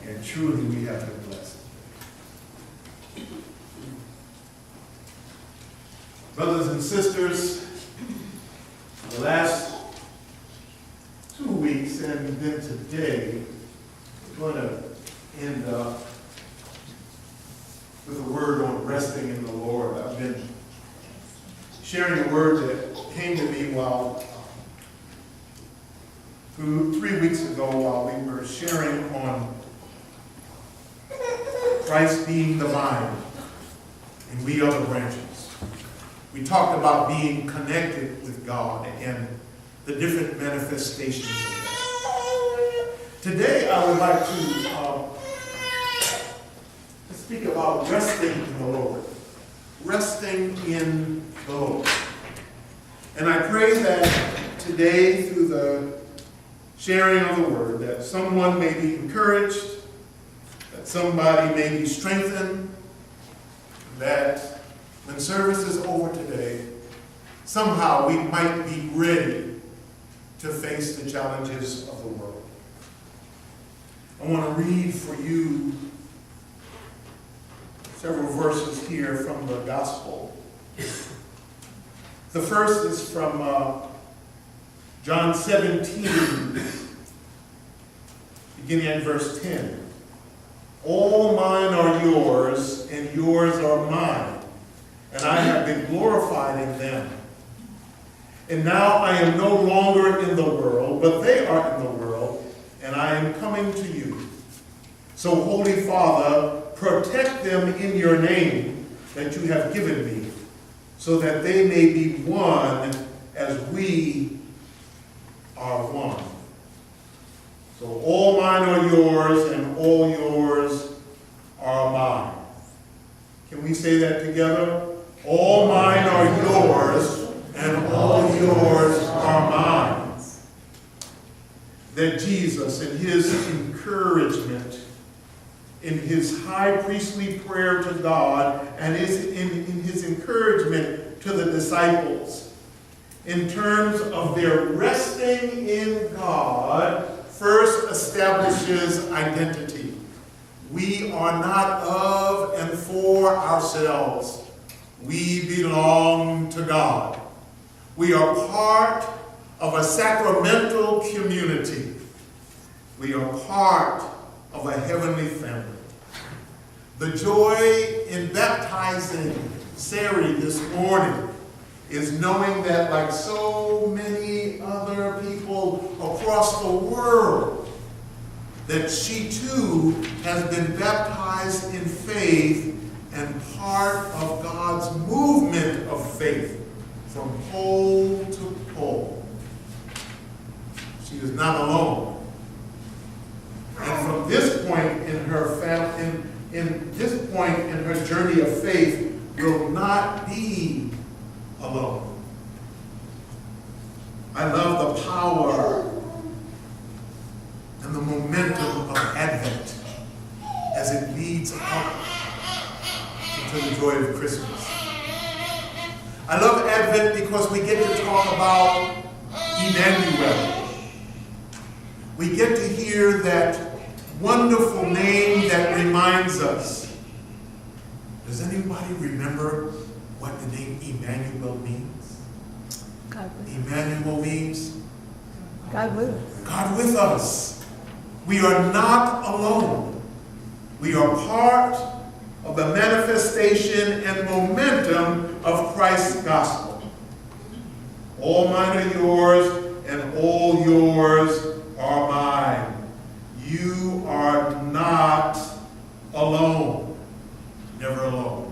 And truly we have been blessed. Brothers and sisters, the last 2 weeks and then today, we're going to end up with a word on resting in the Lord. I've been sharing a word that came to me while 3 weeks ago while we were sharing on Christ being the vine and we are the branches. We talked about being connected with God and the different manifestations of that. Today I would like to speak about resting in the Lord. Resting in the Lord. And I pray that today through the sharing of the word that someone may be encouraged, that somebody may be strengthened, that when service is over today, somehow we might be ready to face the challenges of the world. I want to read for you several verses here from the gospel. The first is from John 17, beginning at verse 10. All mine are yours, and yours are mine, and I have been glorified in them. And now I am no longer in the world, but they are in the world, and I am coming to you. So, Holy Father, protect them in your name that you have given me, so that they may be one as we are one. So all mine are yours, and all yours are mine. Can we say that together? All mine are yours, and all yours are mine. That Jesus, in his encouragement, in his high priestly prayer to God, and in his encouragement to the disciples, in terms of their resting in God, first establishes identity. We are not of and for ourselves. We belong to God. We are part of a sacramental community. We are part of a heavenly family. The joy in baptizing Sari this morning is knowing that, like so many other people across the world, that she too has been baptized in faith and part of God's movement of faith from pole to pole. She is not alone. And from this point in her this point in her journey of faith, will not be alone. I love the power and the momentum of Advent as it leads up to the joy of Christmas. I love Advent because we get to talk about Emmanuel. We get to hear that wonderful name that reminds us. Does anybody remember what the name Emmanuel means? God with us. Emmanuel means God with us. God with us. We are not alone. We are part of the manifestation and momentum of Christ's gospel. All mine are yours, and all yours are mine. You are not alone. Never alone.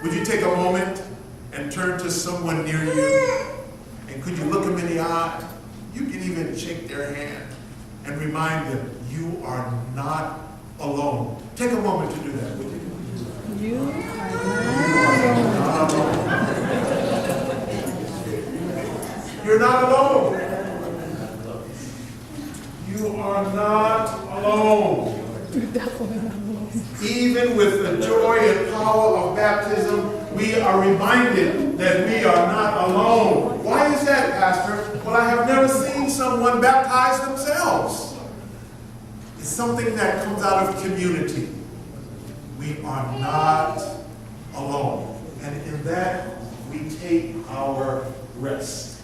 Would you take a moment and turn to someone near you? And could you look them in the eye? You can even shake their hand and remind them, you are not alone. Take a moment to do that, would you? You are not alone. You're not alone. You are not alone. You're definitely not alone. Even with the joy and power of baptism, we are reminded that we are not alone. Why is that, Pastor? Well, I have never seen someone baptize themselves. It's something that comes out of community. We are not alone. And in that, we take our rest.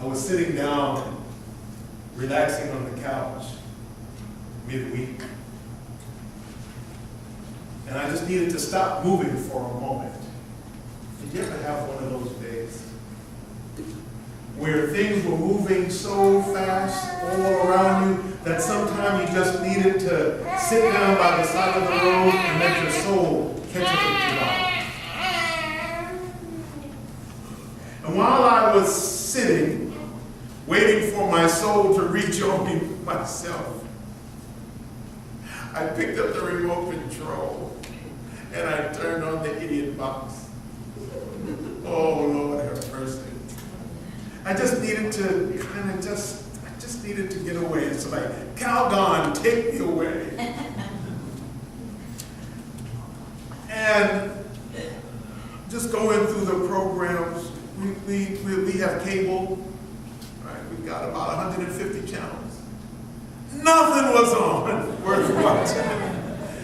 I was sitting down, relaxing on the couch, midweek. And I just needed to stop moving for a moment. Did you ever have one of those days where things were moving so fast all around you that sometimes you just needed to sit down by the side of the road and let your soul catch up with God? And while I was sitting, waiting for my soul to rejoin myself, I picked up the remote control and I turned on the idiot box. Oh, Lord have mercy. I just needed to I just needed to get away. It's like, Calgon, take me away. And just going through the programs, we have cable, right? We've got about 150 channels. Nothing was on worth watching.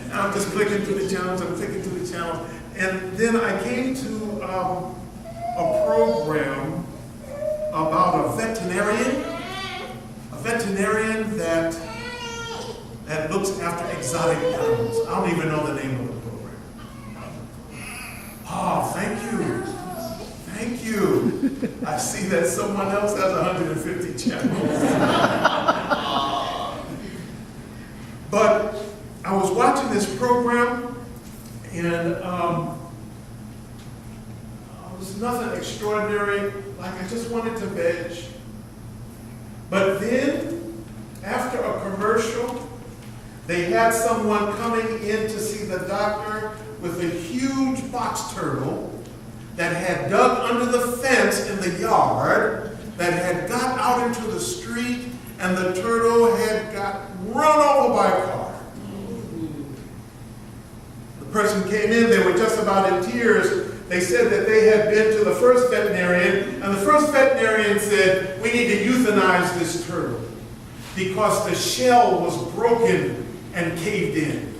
And I'm just clicking through the channels, I'm clicking through the channels. And then I came to a program about a veterinarian that looks after exotic animals. I don't even know the name of the program. Oh, thank you. Thank you. I see that someone else has 150 channels. But I was watching this program, and it was nothing extraordinary. Like, I just wanted to veg. But then, after a commercial, they had someone coming in to see the doctor with a huge box turtle that had dug under the fence in the yard, that had got out into the street, and the turtle had got run over by a car. The person came in, they were just about in tears. They said that they had been to the first veterinarian, and the first veterinarian said, we need to euthanize this turtle because the shell was broken and caved in.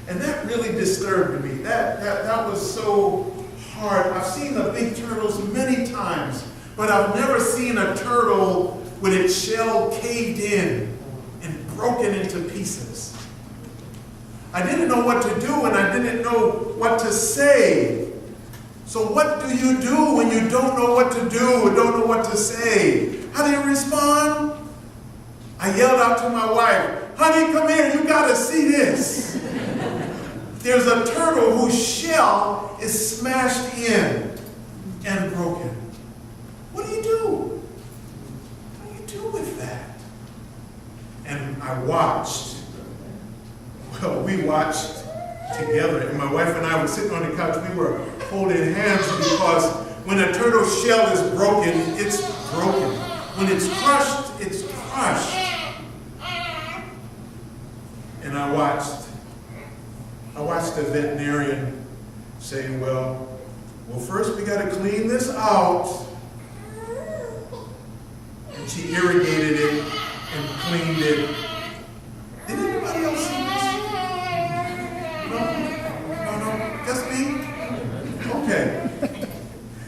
And that really disturbed me. That was so hard. I've seen the big turtles many times, but I've never seen a turtle with its shell caved in and broken into pieces. I didn't know what to do, and I didn't know what to say. So what do you do when you don't know what to do or don't know what to say? How do you respond? I yelled out to my wife, honey, come here, you gotta see this. There's a turtle whose shell is smashed in and broken. What do you do? What do you do with that? And I watched. Well, we watched together, and my wife and I were sitting on the couch. We were holding hands because when a turtle shell is broken, it's broken. When it's crushed, it's crushed. And I watched the veterinarian say, well, first we got to clean this out. And she irrigated it and cleaned it. Did anybody else see this? No, just me? Okay.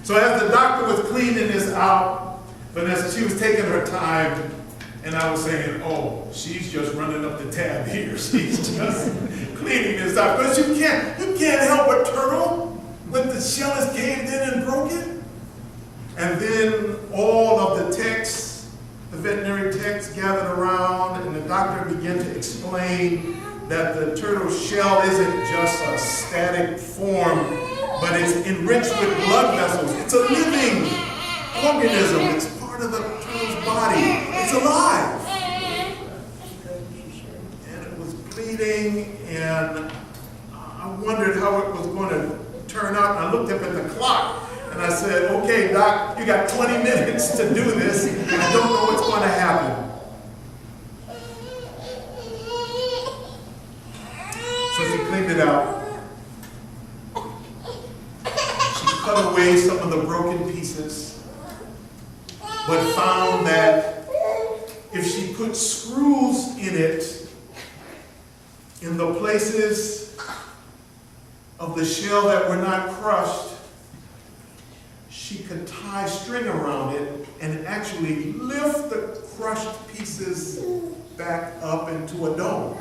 So as the doctor was cleaning this out, Vanessa, she was taking her time, and I was saying, oh, she's just running up the tab here. She's just cleaning this out. But you can't help a turtle when the shell is caved in and broken. And then all of the techs, the veterinary techs gathered around, and the doctor began to explain that the turtle shell isn't just a static form, but it's enriched with blood vessels. It's a living organism. It's part of the turtle's body. It's alive. And it was bleeding, and I wondered how it was going to turn out. And I looked up at the clock, and I said, okay, Doc, you got 20 minutes to do this. I don't know what's going to happen. So she cleaned it out. She cut away some of the broken pieces, but found that put screws in it in the places of the shell that were not crushed. She could tie string around it and actually lift the crushed pieces back up into a dome.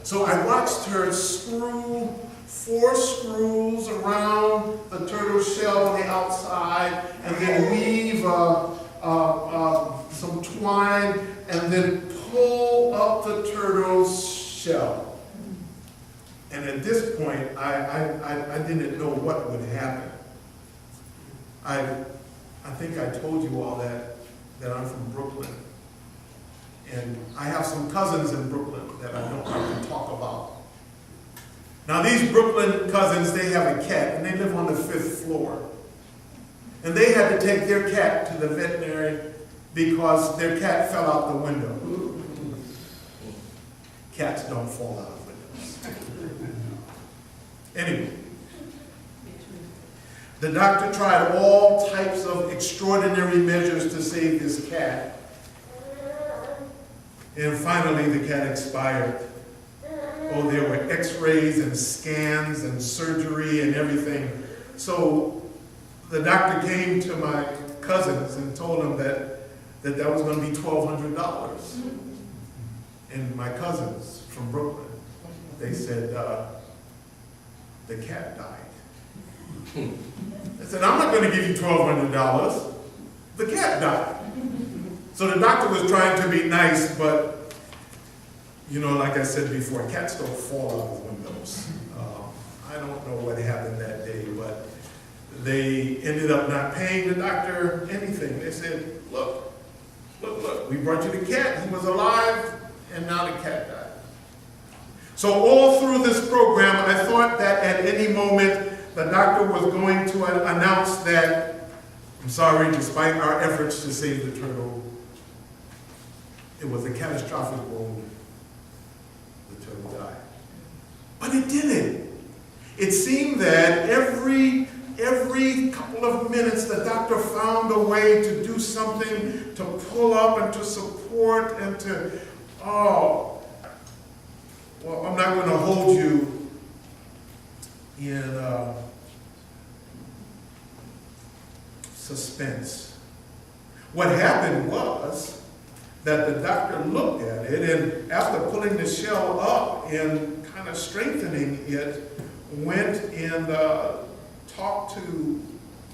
So I watched her screw 4 screws around the turtle shell on the outside, and then weave some twine, and then pull up the turtle's shell. And at this point, I didn't know what would happen. I think I told you all that I'm from Brooklyn. And I have some cousins in Brooklyn that I don't like to talk about. Now these Brooklyn cousins, they have a cat, and they live on the 5th floor. And they had to take their cat to the veterinary because their cat fell out the window. Cats don't fall out of windows. Anyway, the doctor tried all types of extraordinary measures to save this cat. And finally, the cat expired. Oh, there were x-rays and scans and surgery and everything. So the doctor came to my cousins and told them that was going to be $1,200. And my cousins from Brooklyn, they said, the cat died. I said, I'm not going to give you $1,200. The cat died. So the doctor was trying to be nice, but, you know, like I said before, cats don't fall out of windows. I don't know what happened that day, but they ended up not paying the doctor anything. They said, look, we brought you the cat. He was alive, and now the cat died. So all through this program, I thought that at any moment, the doctor was going to announce that, I'm sorry, despite our efforts to save the turtle, it was a catastrophic wound. The turtle died. But it didn't. It seemed that every couple of minutes, the doctor found a way to do something to pull up and to support and to, well, I'm not going to hold you in suspense. What happened was that the doctor looked at it, and after pulling the shell up and kind of strengthening it, went and talked to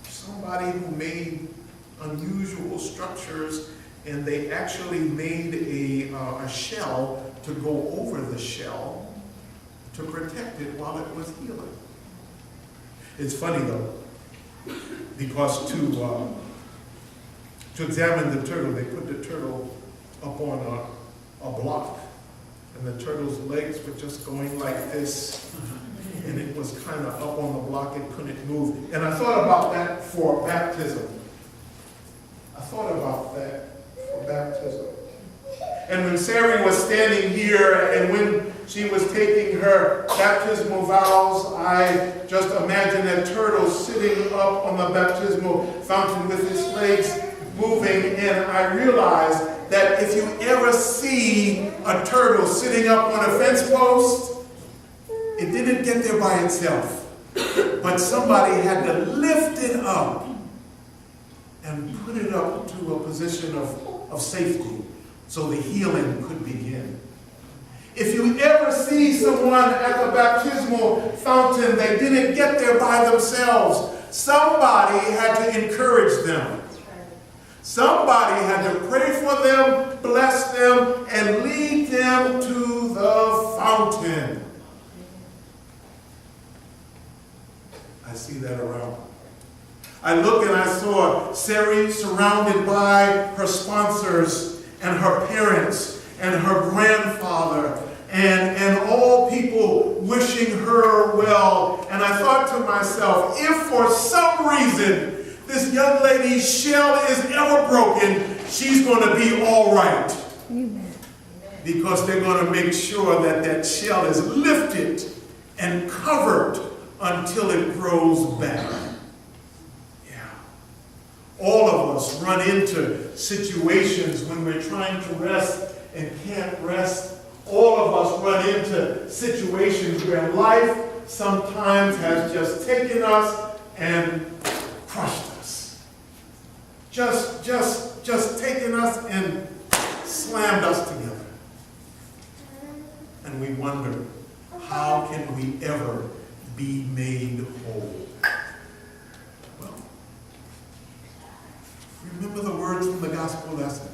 somebody who made unusual structures, and they actually made a shell to go over the shell to protect it while it was healing. It's funny though, because to examine the turtle, they put the turtle up on a block, and the turtle's legs were just going like this, and it was kind of up on the block, it couldn't move. And I thought about that for baptism. And when Sari was standing here, and when she was taking her baptismal vows, I just imagined that turtle sitting up on the baptismal fountain with his legs moving, and I realized that if you ever see a turtle sitting up on a fence post, it didn't get there by itself, but somebody had to lift it up and put it up to a position of safety so the healing could begin. If you ever see someone at the baptismal fountain, they didn't get there by themselves. Somebody had to encourage them. Somebody had to pray for them, bless them, and lead them to the fountain. I see that around. I look and I saw Sari surrounded by her sponsors and her parents and her grandfather and all people wishing her well. And I thought to myself, if for some reason this young lady's shell is ever broken, she's going to be all right. Amen. Because they're going to make sure that that shell is lifted and covered until it grows back. Yeah. All of us run into situations when we're trying to rest and can't rest. All of us run into situations where life sometimes has just taken us and crushed us. Just taken us and slammed us together. And we wonder, how can we ever be made whole? Well, remember the words from the gospel lesson.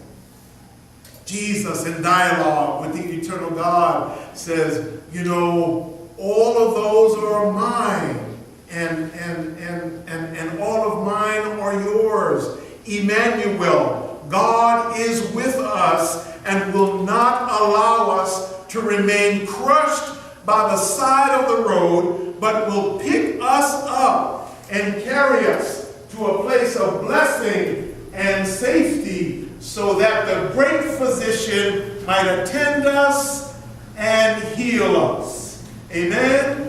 Jesus, in dialogue with the eternal God, says, you know, all of those are mine, and all of mine are yours. Emmanuel, God is with us and will not allow us to remain crushed by the side of the road, but will pick us up and carry us to a place of blessing and safety, so that the great physician might attend us and heal us. Amen?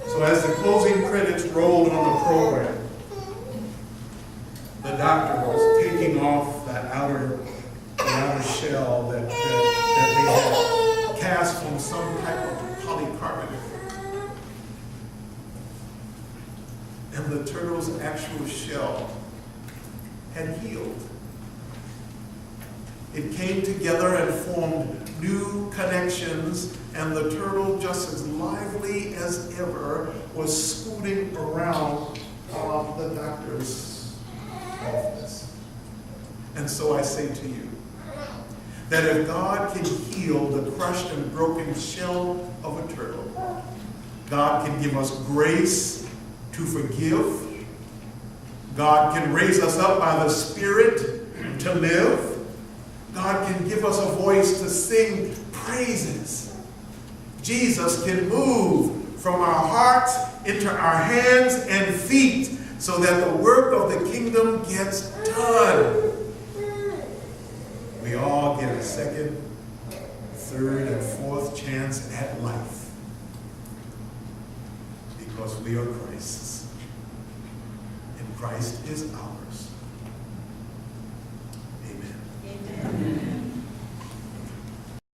So as the closing credits rolled on the program, the doctor was taking off the outer shell that they had cast from some type of polycarbonate. And the turtle's actual shell had healed. It came together and formed new connections, and the turtle, just as lively as ever, was scooting around the doctor's office. And so I say to you, that if God can heal the crushed and broken shell of a turtle, God can give us grace to forgive. God can raise us up by the Spirit to live. God can give us a voice to sing praises. Jesus can move from our hearts into our hands and feet so that the work of the kingdom gets done. We all get a second, third, and fourth chance at life because we are Christ's, and Christ is ours.